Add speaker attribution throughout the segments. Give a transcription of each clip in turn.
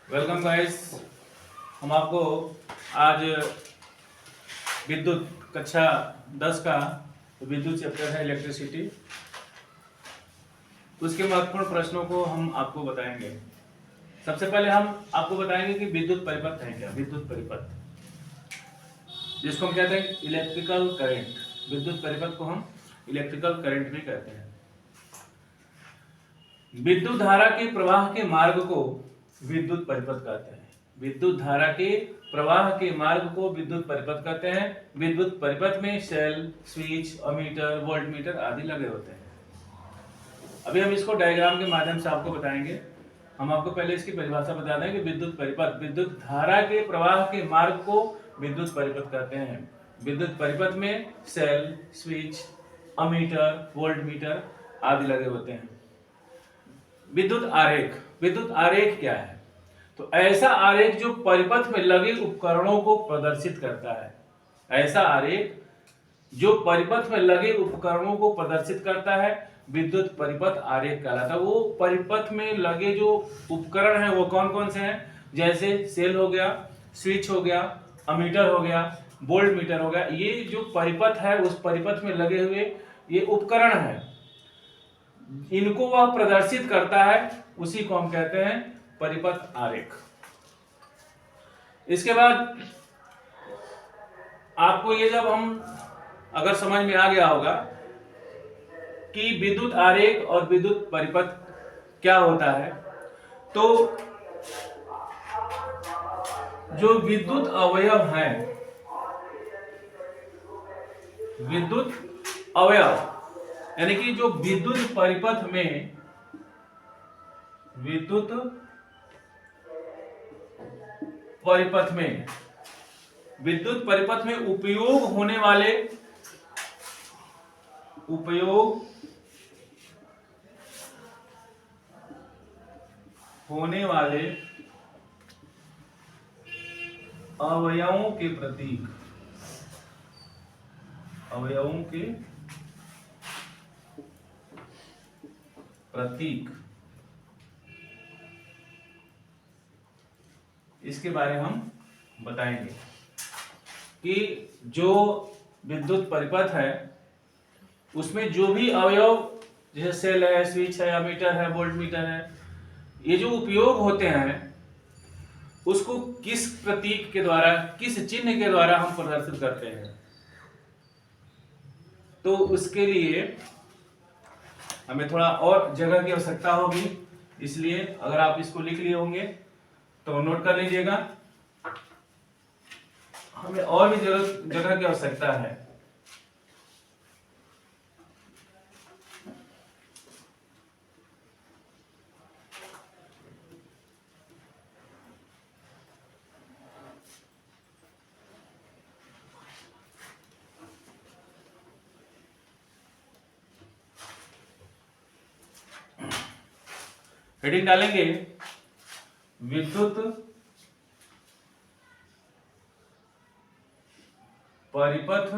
Speaker 1: Welcome guys. हम आपको आज विद्युत कक्षा 10 का विद्युत चैप्टर है इलेक्ट्रिसिटी, उसके महत्वपूर्ण प्रश्नों को हम आपको बताएंगे। सबसे पहले हम आपको बताएंगे कि विद्युत परिपथ है क्या। विद्युत परिपथ जिसको हम कहते हैं इलेक्ट्रिकल करंट, विद्युत परिपथ को हम इलेक्ट्रिकल करंट भी कहते हैं। विद्युत धारा के प्रवाह के मार्ग को विद्युत परिपथ कहते हैं। विद्युत धारा के प्रवाह के मार्ग को विद्युत परिपथ कहते हैं। विद्युत परिपथ में सेल, स्विच, अमीटर, वोल्टमीटर आदि लगे होते हैं। अभी हम इसको डायग्राम के माध्यम से आपको बताएंगे। हम आपको पहले इसकी परिभाषा बता दें कि विद्युत परिपथ विद्युत धारा के प्रवाह के मार्ग को विद्युत परिपथ कहते हैं। विद्युत परिपथ में सेल, स्विच, अमीटर, वोल्टमीटर आदि लगे होते हैं। विद्युत आरेख, विद्युत आरेख क्या है? तो ऐसा आरेख जो परिपथ में लगे उपकरणों को प्रदर्शित करता है। ऐसा आरेख जो परिपथ में लगे उपकरणों को प्रदर्शित करता है विद्युत परिपथ आरेख कहलाता है। वो परिपथ में लगे जो उपकरण हैं वो कौन कौन से हैं? जैसे सेल हो गया, स्विच हो गया, अमीटर हो गया, वोल्ट मीटर हो गया। ये जो परिपथ है उस परिपथ में लगे हुए ये उपकरण है, इनको वह प्रदर्शित करता है, उसी को हम कहते हैं परिपथ आरेख। इसके बाद आपको ये जब हम अगर समझ में आ गया होगा कि विद्युत आरेख और विद्युत परिपथ क्या होता है, तो जो विद्युत अवयव हैं, विद्युत अवयव यानी कि जो विद्युत परिपथ में विद्युत परिपथ में विद्युत परिपथ में उपयोग होने वाले अवयवों के प्रतीक, अवयवों के प्रतीक, इसके बारे में हम बताएंगे कि जो विद्युत परिपथ है उसमें जो भी अवयव जैसे सेल है, स्विच है, अमीटर है, वोल्टमीटर है, ये जो उपयोग होते हैं उसको किस प्रतीक के द्वारा, किस चिन्ह के द्वारा हम प्रदर्शित करते हैं। तो उसके लिए हमें थोड़ा और जगह की आवश्यकता होगी, इसलिए अगर आप इसको लिख लिए होंगे तो नोट कर लीजिएगा। हमें और भी जगह की आवश्यकता है। हेडिंग डालेंगे विद्युत परिपथ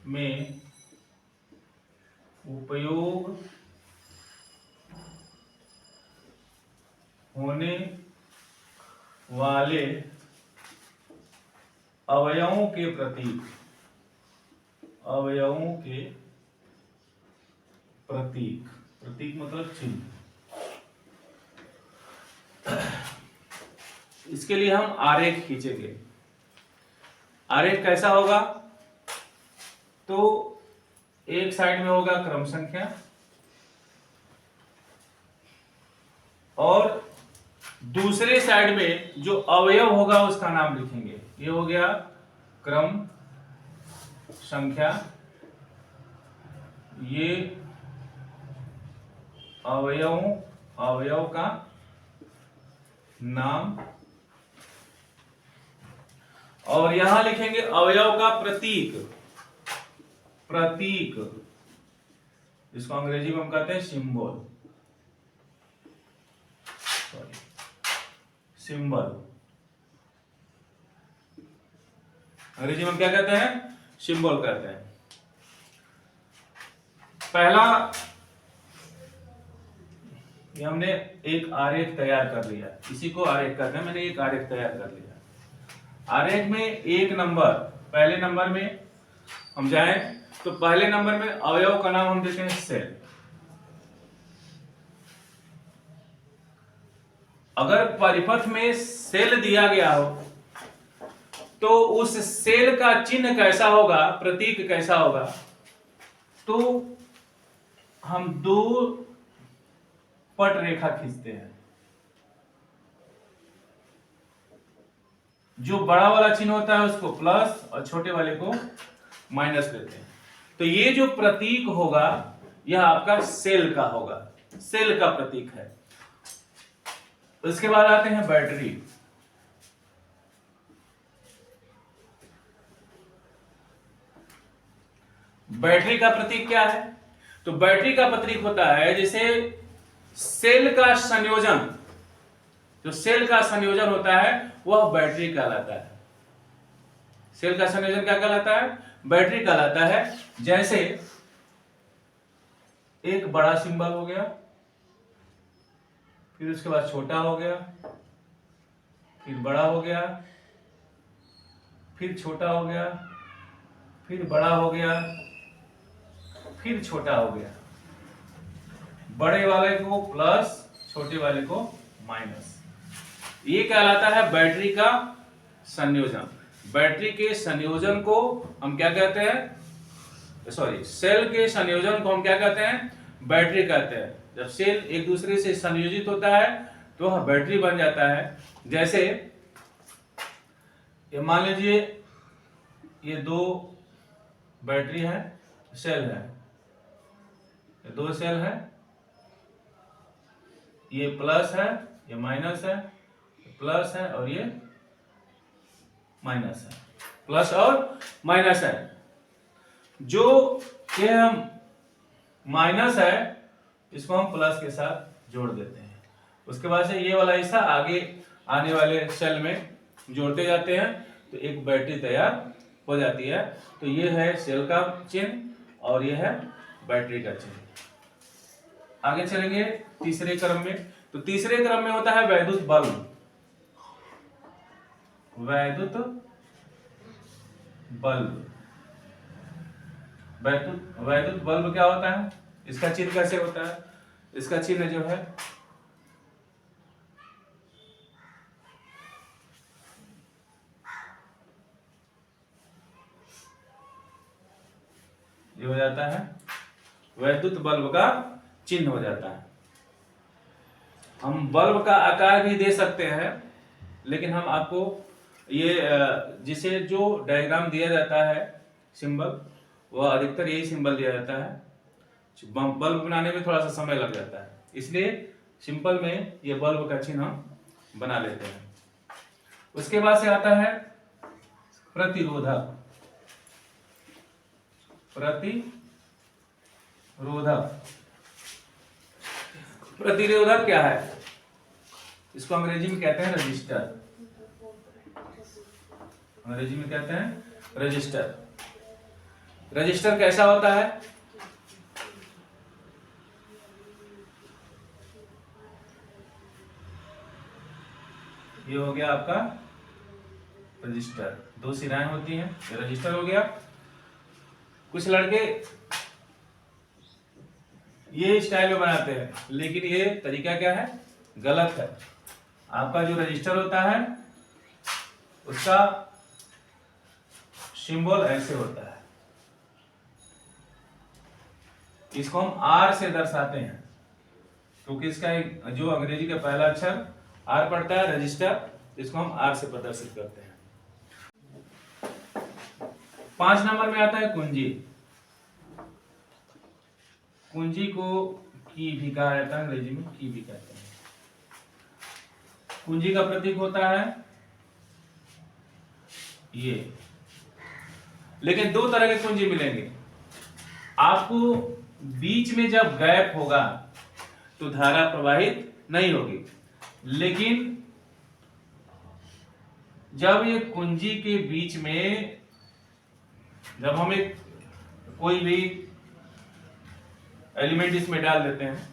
Speaker 1: में उपयोग होने वाले अवयवों के प्रतीक, अवयवों के प्रतीक, प्रतीक मतलब चिन्ह। इसके लिए हम आरेख खींचेंगे। आरेख कैसा होगा? तो एक साइड में होगा क्रम संख्या और दूसरे साइड में जो अवयव होगा उसका नाम लिखेंगे। ये हो गया क्रम संख्या, ये अवयव का नाम, और यहां लिखेंगे अवयव का प्रतीक, प्रतीक जिसको अंग्रेजी में हम कहते हैं सिंबल, सिंबल अंग्रेजी में क्या कहते हैं? सिंबल कहते हैं। पहला ये हमने एक आरेख तैयार कर लिया, इसी को आरेख कहते हैं। मैंने एक आरेख तैयार कर लिया। आरेख में एक नंबर, पहले नंबर में हम जाएं तो पहले नंबर में अवयव का नाम हम देते हैं सेल। अगर परिपथ में सेल दिया गया हो तो उस सेल का चिन्ह कैसा होगा, प्रतीक कैसा होगा, तो हम दो पट रेखा खींचते हैं। जो बड़ा वाला चिन्ह होता है उसको प्लस और छोटे वाले को माइनस लेते हैं। तो ये जो प्रतीक होगा यह आपका सेल का होगा, सेल का प्रतीक है। उसके बाद आते हैं बैटरी। बैटरी का प्रतीक क्या है? तो बैटरी का प्रतीक होता है जैसे सेल का संयोजन, जो सेल का संयोजन होता है वह बैटरी कहलाता है। सेल का संयोजन क्या कहलाता है? बैटरी कहलाता है। जैसे एक बड़ा सिंबल हो गया, फिर उसके बाद छोटा हो गया, फिर बड़ा हो गया, फिर छोटा हो गया, फिर बड़ा हो गया, फिर छोटा हो गया। बड़े वाले को प्लस, छोटे वाले को माइनस। ये कहलाता है बैटरी का संयोजन। बैटरी के संयोजन को हम क्या कहते हैं? सॉरी, सेल के संयोजन को हम क्या कहते हैं? बैटरी कहते हैं। जब सेल एक दूसरे से संयोजित होता है तो वह बैटरी बन जाता है। जैसे ये मान लीजिए ये दो बैटरी है, सेल है, ये दो सेल है, ये प्लस है, ये माइनस है, प्लस है और ये माइनस है, प्लस और माइनस है। जो ये हम माइनस है इसको हम प्लस के साथ जोड़ देते हैं। उसके बाद से ये वाला हिस्सा आगे आने वाले सेल में जोड़ते जाते हैं तो एक बैटरी तैयार हो जाती है। तो ये है सेल का चिन्ह और ये है बैटरी का चिन्ह। आगे चलेंगे तीसरे क्रम में। तो तीसरे क्रम में होता है वैद्युत बल्ब। वैद्युत बल्ब, वैद्युत बल्ब क्या होता है? इसका चिन्ह कैसे होता है? इसका चिन्ह जो है ये हो जाता है, वैद्युत बल्ब का चिन्ह हो जाता है। हम बल्ब का आकार भी दे सकते हैं, लेकिन हम आपको ये जिसे जो डायग्राम दिया जाता है सिंबल, वह अधिकतर यही सिंबल दिया जाता है। बल्ब बनाने में थोड़ा सा समय लग जाता है, इसलिए सिंपल में ये बल्ब का चिन्ह हम बना लेते हैं। उसके बाद से आता है प्रतिरोधक। प्रतिरोधक क्या है? इसको अंग्रेजी में कहते हैं रजिस्टर। अंग्रेजी में कहते हैं रजिस्टर। रजिस्टर कैसा होता है? ये हो गया आपका रजिस्टर, दो सिराएं होती हैं, ये रजिस्टर हो गया। कुछ लड़के ये स्टाइल में बनाते हैं, लेकिन ये तरीका क्या है? गलत है। आपका जो रजिस्टर होता है उसका सिंबल ऐसे होता है, इसको हम आर से दर्शाते हैं, क्योंकि इसका जो अंग्रेजी का पहला अक्षर आर पड़ता है, रजिस्टर, इसको हम आर से प्रदर्शित करते हैं। 5 नंबर में आता है कुंजी। कुंजी को की भी कहा जाता है, अंग्रेजी में की भी कहते हैं। कुंजी का प्रतीक होता है ये। लेकिन दो तरह के कुंजी मिलेंगे आपको। बीच में जब गैप होगा तो धारा प्रवाहित नहीं होगी, लेकिन जब ये कुंजी के बीच में जब हम एक कोई भी एलिमेंट इसमें डाल देते हैं,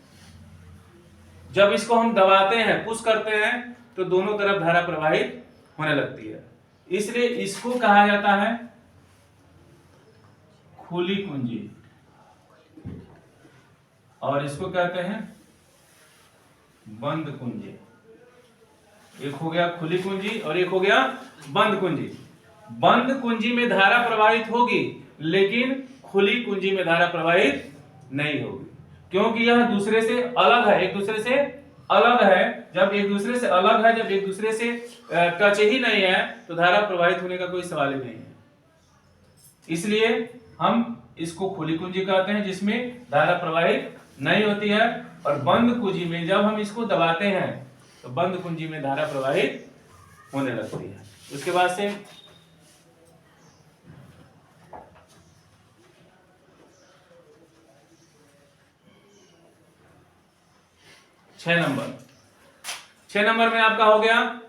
Speaker 1: जब इसको हम दबाते हैं, पुश करते हैं, तो दोनों तरफ धारा प्रवाहित होने लगती है। इसलिए इसको कहा जाता है खुली कुंजी, और इसको कहते हैं बंद कुंजी। एक हो गया खुली कुंजी और एक हो गया बंद कुंजी। बंद कुंजी में धारा प्रवाहित होगी, लेकिन खुली कुंजी में धारा प्रवाहित नहीं होगी, क्योंकि यह दूसरे से अलग है, एक दूसरे से अलग है। जब एक दूसरे से अलग है, जब एक दूसरे से टच ही नहीं है, तो धारा प्रवाहित होने का कोई सवाल ही नहीं है। इसलिए हम इसको खुली कुंजी कहते हैं, जिसमें धारा प्रवाहित नहीं होती है। और बंद कुंजी में जब हम इसको दबाते हैं, तो बंद कुंजी में धारा प्रवाहित होने लगती है। उसके बाद से छह नंबर में आपका हो गया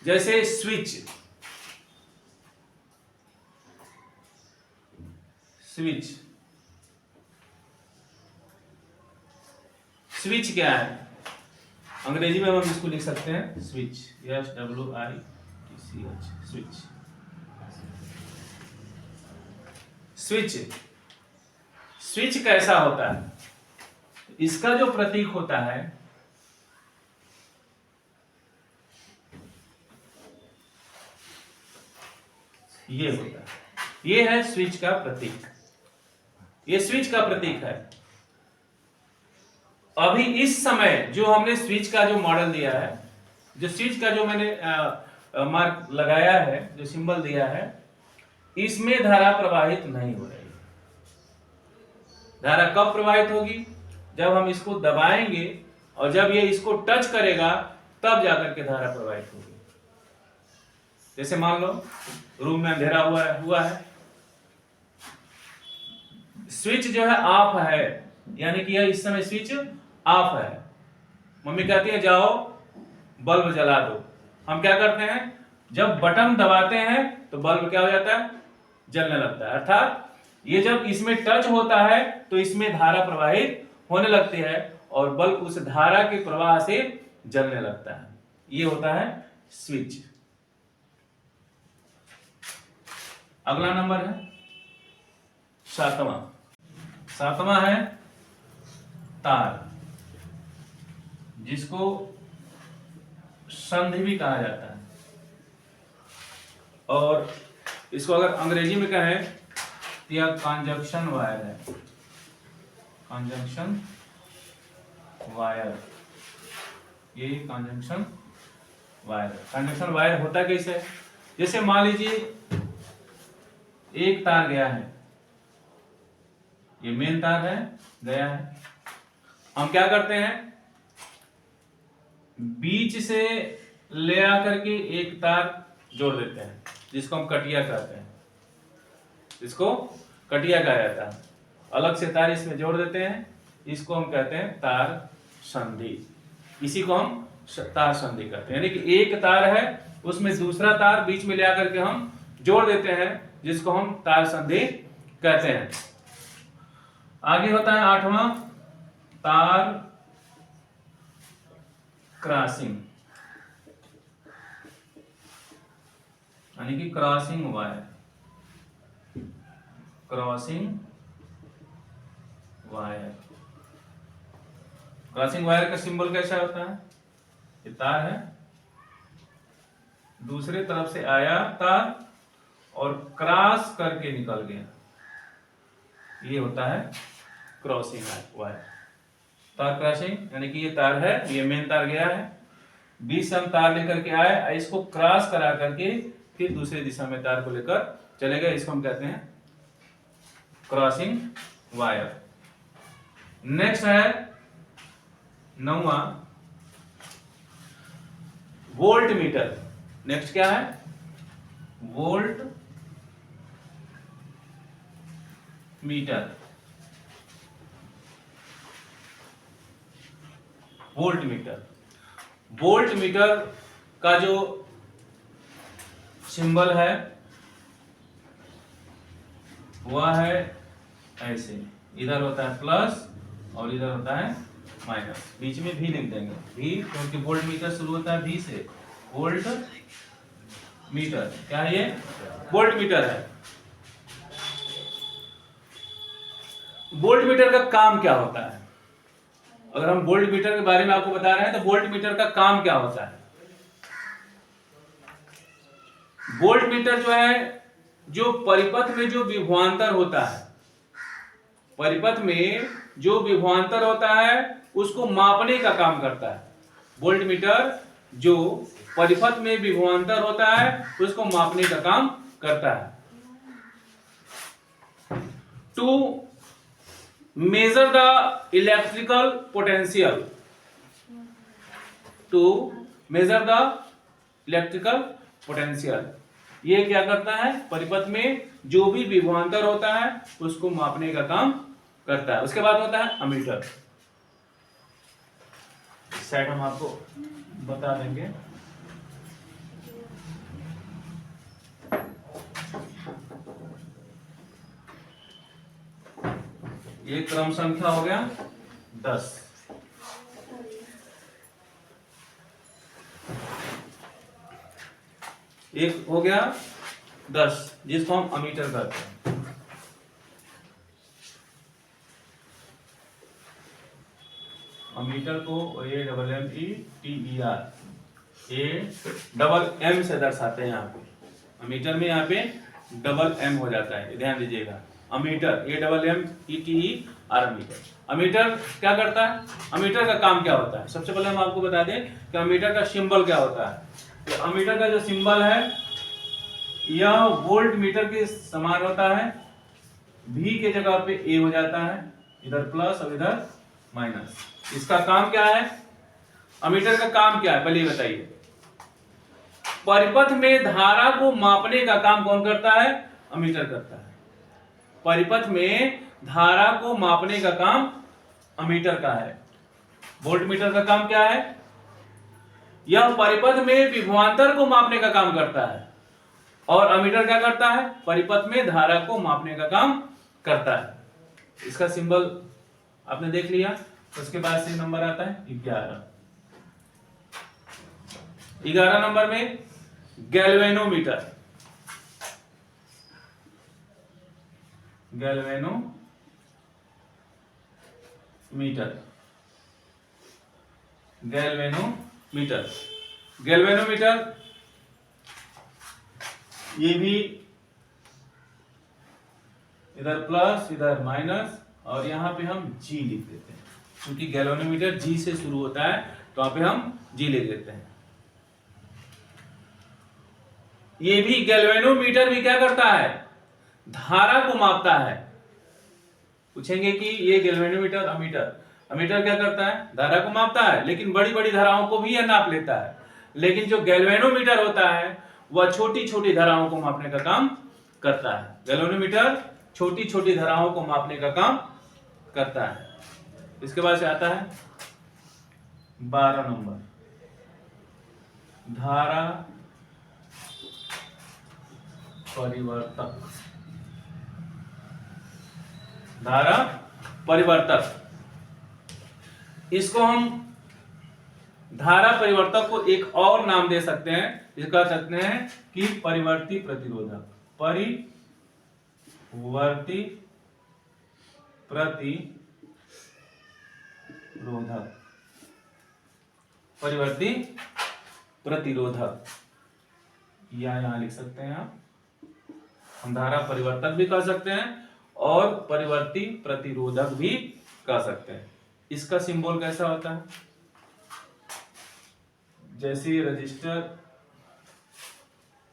Speaker 1: जैसे स्विच। स्विच क्या है? अंग्रेजी में हम इसको लिख सकते हैं स्विच, SWITCH, स्विच। स्विच कैसा होता है? इसका जो प्रतीक होता है, ये होता है, ये है स्विच का प्रतीक। ये स्विच का प्रतीक है। अभी इस समय जो हमने स्विच का जो मॉडल दिया है, जो स्विच का जो मैंने मार्क लगाया है, जो सिंबल दिया है, इसमें धारा प्रवाहित नहीं हो रही। धारा कब प्रवाहित होगी? जब हम इसको दबाएंगे और जब ये इसको टच करेगा, तब जाकर के धारा प्रवाहित होगी। जैसे मान लो रूम में अंधेरा हुआ है, स्विच जो है ऑफ है, यानी कि यह इस समय स्विच ऑफ है। मम्मी कहती है जाओ बल्ब जला दो। हम क्या करते हैं? जब बटन दबाते हैं तो बल्ब क्या हो जाता है? जलने लगता है। अर्थात ये जब इसमें टच होता है तो इसमें धारा प्रवाहित होने लगती है और बल्ब उस धारा के प्रवाह से जलने लगता है। ये होता है स्विच। अगला नंबर है सातवां है तार, जिसको संधि भी कहा जाता है। और इसको अगर अंग्रेजी में कहें तो यह कंजक्शन वायर है। कंजंक्शन वायर, ये कंजंक्शन वायर। कंजंक्शन वायर होता कैसे? जैसे मान लीजिए एक तार गया है, ये मेन तार है, गया है। हम क्या करते हैं? बीच से ले आकर के एक तार जोड़ देते हैं, जिसको हम कटिया कहते हैं। इसको कटिया कहा जाता है। अलग से तार इसमें जोड़ देते हैं, इसको हम कहते हैं तार संधि। इसी को हम तार संधि कहते हैं। यानी कि एक तार है, उसमें दूसरा तार बीच में ले आकर के हम जोड़ देते हैं, जिसको हम तार संधि कहते हैं। आगे होता है आठवां तार क्रॉसिंग, यानी कि क्रॉसिंग वायर। क्रॉसिंग वायर का सिंबल कैसा होता है? ये तार है, दूसरे तरफ से आया तार और क्रॉस करके निकल गया, ये होता है क्रॉसिंग वायर। तार क्रॉसिंग यानी कि ये तार है, ये मेन तार गया है, बीच से हम तार लेकर के आए, इसको क्रॉस करा करके फिर दूसरी दिशा में तार को लेकर चले गए, इसको हम कहते हैं क्रॉसिंग वायर। नेक्स्ट है नौवां वोल्ट मीटर। नेक्स्ट क्या है? Volt meter. वोल्ट मीटर का जो सिंबल है वह है ऐसे, इधर होता है प्लस और इधर होता है माइनस, बीच में भी लिख देंगे भी, क्योंकि वोल्ट मीटर शुरू होता है भी से। वोल्ट मीटर क्या है ये? वोल्ट मीटर है। वोल्ट मीटर का काम क्या होता है? अगर हम वोल्ट मीटर के बारे में आपको बता रहे हैं तो वोल्ट मीटर का काम क्या होता है? वोल्ट मीटर जो है, जो परिपथ में जो विभवांतर होता है, परिपथ में जो विभवांतर होता है उसको मापने का काम करता है। वोल्ट मीटर जो परिपथ में विभवांतर होता है उसको मापने का काम करता है। To measure the electrical potential, to measure the electrical potential, ये क्या करता है? परिपथ में जो भी विभवांतर होता है उसको मापने का काम करता है। उसके बाद होता है अमीटर। सेट हम आपको बता देंगे। ये क्रम संख्या हो गया 10। एक हो गया 10 जिसको हम अमीटर कहते हैं। अमीटर को AMMETER, A से दर्शाते हैं यहाँ पे। अमीटर में यहाँ पे डबल M हो जाता है, ध्यान दीजिएगा। Ammeter AMMETER, ammeter. अमीटर क्या करता है? अमीटर का काम क्या होता है? सबसे पहले हम आपको बता दें कि अमीटर का सिंबल क्या होता है। तो अमीटर का जो सिंबल है यह वोल्ट मीटर के समान होता है। V के जगह पे A हो जाता है, इधर प्लस और इधर माइनस। इसका काम क्या है? अमीटर का काम क्या है पहले ये बताइए। परिपथ में धारा को मापने का काम कौन करता है? अमीटर करता है। परिपथ में धारा को मापने का काम अमीटर का है। वोल्ट मीटर का काम क्या है? यह परिपथ में विभवांतर को मापने का काम करता है। और अमीटर क्या करता है? परिपथ में धारा को मापने का काम करता है। इसका सिंबल आपने देख लिया। उसके बाद से नंबर आता है 11। 11 नंबर में गैल्वेनोमीटर। गैल्वेनोमीटर ये भी इधर प्लस इधर माइनस और यहां पे हम G लिख देते हैं, क्योंकि गैल्वेनोमीटर G से शुरू होता है तो यहाँ पे हम G लिख देते हैं। ये भी गैल्वेनोमीटर भी क्या करता है? धारा को मापता है। पूछेंगे कि ये गैल्वेनोमीटर अमीटर क्या करता है? धारा को मापता है, लेकिन बड़ी बड़ी धाराओं को भी यह नाप लेता है। लेकिन जो गैल्वेनोमीटर होता है वह छोटी छोटी धाराओं को मापने का काम करता है। गैल्वेनोमीटर छोटी छोटी धाराओं को मापने का काम करता है। इसके बाद से आता है 12 नंबर, धारा परिवर्तक। धारा परिवर्तक, इसको हम धारा परिवर्तक को एक और नाम दे सकते हैं, इसका कहते हैं कि परिवर्ती प्रतिरोधक। परिवर्ती प्रतिरोधक, परिवर्ती प्रतिरोधक या यहां लिख सकते हैं आप। हम धारा परिवर्तक भी कह सकते हैं और परिवर्ती प्रतिरोधक भी कह सकते हैं। इसका सिंबल कैसा होता है? जैसे रजिस्टर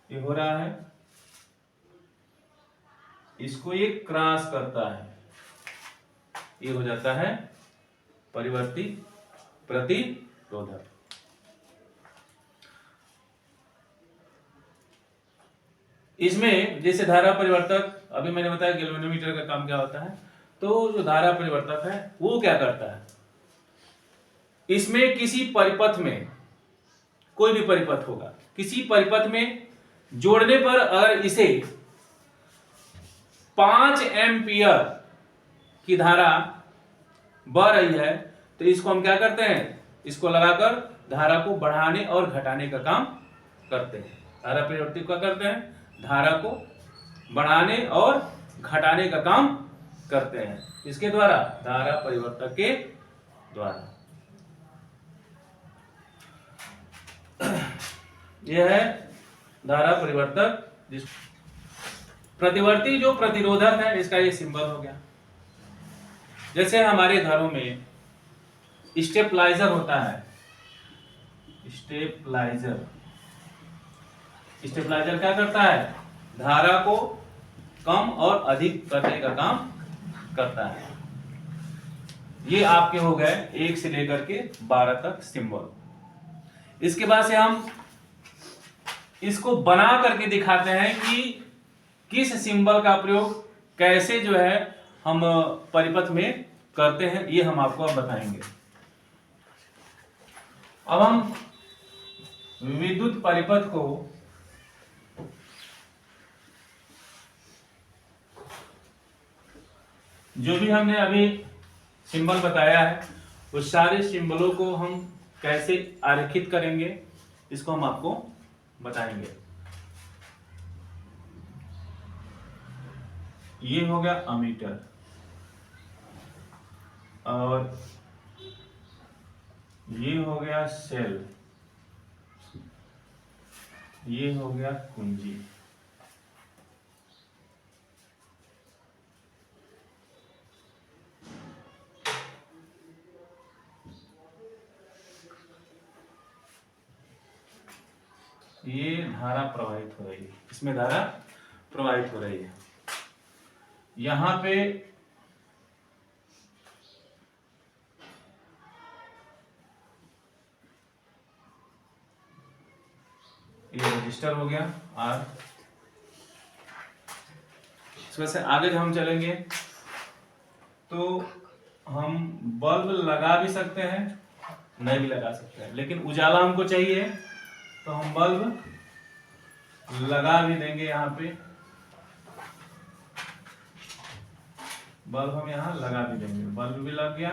Speaker 1: ये हो रहा है, इसको ये क्रॉस करता है, ये हो जाता है परिवर्ती प्रतिरोधक। इसमें जैसे धारा परिवर्तक, अभी मैंने बताया गैल्वेनोमीटर का काम क्या होता है। तो जो धारा परिवर्तक है वो क्या करता है? इसमें किसी परिपथ में, कोई भी परिपथ होगा, किसी परिपथ में जोड़ने पर अगर इसे 5 एम्पियर की धारा बह रही है तो इसको हम क्या करते हैं, इसको लगाकर धारा को बढ़ाने और घटाने का काम करते हैं। धारा परिवर्ती क्या करते हैं, धारा को बढ़ाने और घटाने का काम करते हैं। इसके द्वारा, धारा परिवर्तक के द्वारा। यह है धारा परिवर्तक। जिस प्रतिवर्ती जो प्रतिरोधक है, इसका ये सिंबल हो गया। जैसे हमारे घरों में स्टेपलाइजर होता है, स्टेपलाइजर। स्टेपलाइजर क्या करता है, धारा को कम और अधिक करने का काम करता है। ये आपके हो गए 1 से लेकर के 12 तक सिंबल। इसके बाद से हम इसको बना करके दिखाते हैं कि किस सिंबल का प्रयोग कैसे जो है हम परिपथ में करते हैं, ये हम आपको अब बताएंगे। अब हम विद्युत परिपथ को जो भी हमने अभी सिंबल बताया है, उस सारे सिंबलों को हम कैसे आरेखित करेंगे, इसको हम आपको बताएंगे। ये हो गया अमीटर, और ये हो गया सेल, ये हो गया कुंजी। ये धारा प्रवाहित हो रही है, इसमें धारा प्रवाहित हो रही है। यहां पे ये रजिस्टर हो गया आर। इसमें से आगे जब हम चलेंगे तो हम बल्ब लगा भी सकते हैं, नहीं भी लगा सकते हैं, लेकिन उजाला हमको चाहिए तो हम बल्ब लगा भी देंगे। यहाँ पे बल्ब हम यहाँ लगा भी देंगे, बल्ब भी लग गया।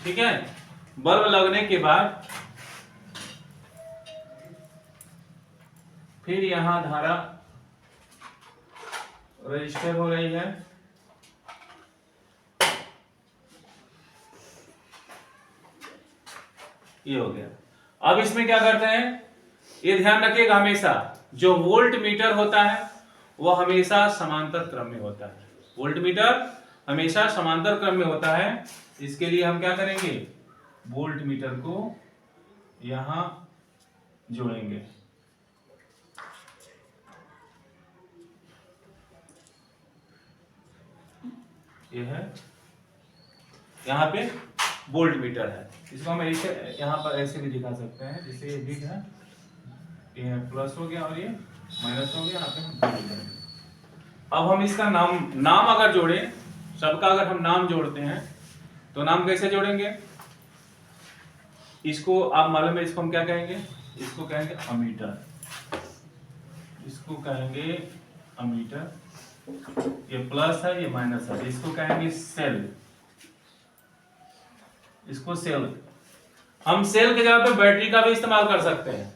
Speaker 1: ठीक है, बल्ब लगने के बाद फिर यहाँ धारा रजिस्टर हो रही है। ये हो गया। अब इसमें क्या करते हैं, ये ध्यान रखिएगा, हमेशा जो वोल्ट मीटर होता है वह हमेशा समांतर क्रम में होता है। वोल्ट मीटर हमेशा समांतर क्रम में होता है। इसके लिए हम क्या करेंगे, वोल्ट मीटर को यहां जोड़ेंगे। ये है, यहाँ पे वोल्ट मीटर है। इसको हम ऐसे यहाँ पर ऐसे भी दिखा सकते हैं, जैसे ये भी है, ये प्लस हो गया और ये माइनस हो गया। यहाँ पे हम अब हम इसका नाम अगर जोड़े, सबका अगर हम नाम जोड़ते हैं तो नाम कैसे जोड़ेंगे, इसको आप मालूम है, इसको हम क्या कहेंगे, इसको कहेंगे अमीटर, इसको कहेंगे अमीटर। ये प्लस है, ये माइनस है, इसको कहेंगे सेल, इसको सेल। हम सेल के जगह पे बैटरी का भी इस्तेमाल कर सकते हैं।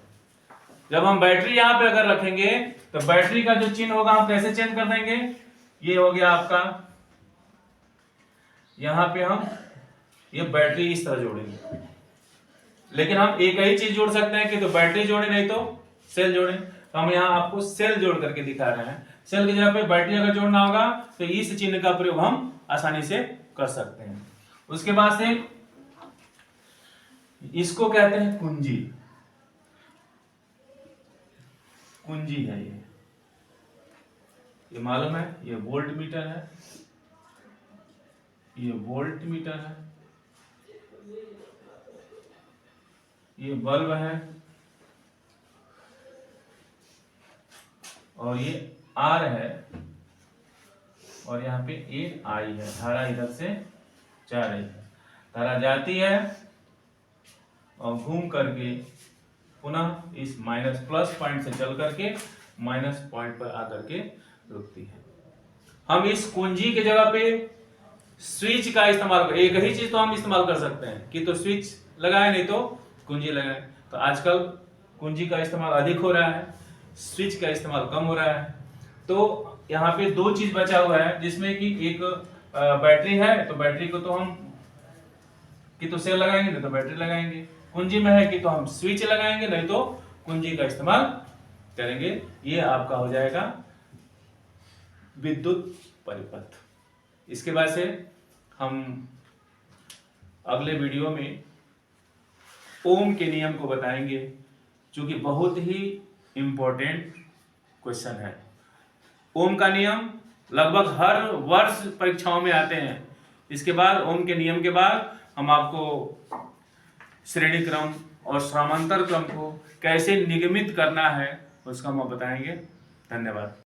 Speaker 1: जब हम बैटरी यहां पे अगर रखेंगे तो बैटरी का जो चिन्ह होगा हम कैसे चेंज कर देंगे, ये हो गया आपका, यहां पे हम ये बैटरी इस तरह जोड़ेंगे। लेकिन हम एक ही चीज जोड़ सकते हैं कि तो बैटरी जोड़े नहीं तो सेल जोड़े। तो हम यहाँ आपको सेल जोड़ करके दिखा रहे हैं। सेल की जगह पे बैटरी अगर जोड़ना होगा तो इस चिन्ह का प्रयोग हम आसानी से कर सकते हैं। उसके बाद से इसको कहते हैं कुंजी, कुंजी है ये मालूम है, ये वोल्ट मीटर है, ये वोल्ट मीटर है, ये बल्ब है, और ये आर है, और यहाँ पे ये आई है। धारा इधर से जा रही है, धारा जाती है और घूम करके पुनः इस माइनस प्लस पॉइंट से चल करके माइनस पॉइंट पर आकर के रुकती है। हम इस कुंजी के जगह पे स्विच का इस्तेमाल, एक ही चीज तो हम इस्तेमाल कर सकते हैं कि तो स्विच लगाए नहीं तो कुंजी लगाए। तो आजकल कुंजी का इस्तेमाल अधिक हो रहा है, स्विच का इस्तेमाल कम हो रहा है। तो यहाँ पे दो चीज बचा हुआ है, जिसमें कि एक बैटरी है, तो बैटरी को तो हम कि तो सेल लगाएंगे, नहीं तो बैटरी लगाएंगे। कुंजी में है कि तो हम स्विच लगाएंगे, नहीं तो कुंजी का इस्तेमाल करेंगे। ये आपका हो जाएगा विद्युत परिपथ। इसके बाद से हम अगले वीडियो में ओम के नियम को बताएंगे, जो कि बहुत ही इंपॉर्टेंट क्वेश्चन है। ओम का नियम लगभग हर वर्ष परीक्षाओं में आते हैं। इसके बाद ओम के नियम के बाद हम आपको श्रेणी क्रम और समांतर क्रम को कैसे निगमित करना है उसका हम बताएंगे। धन्यवाद।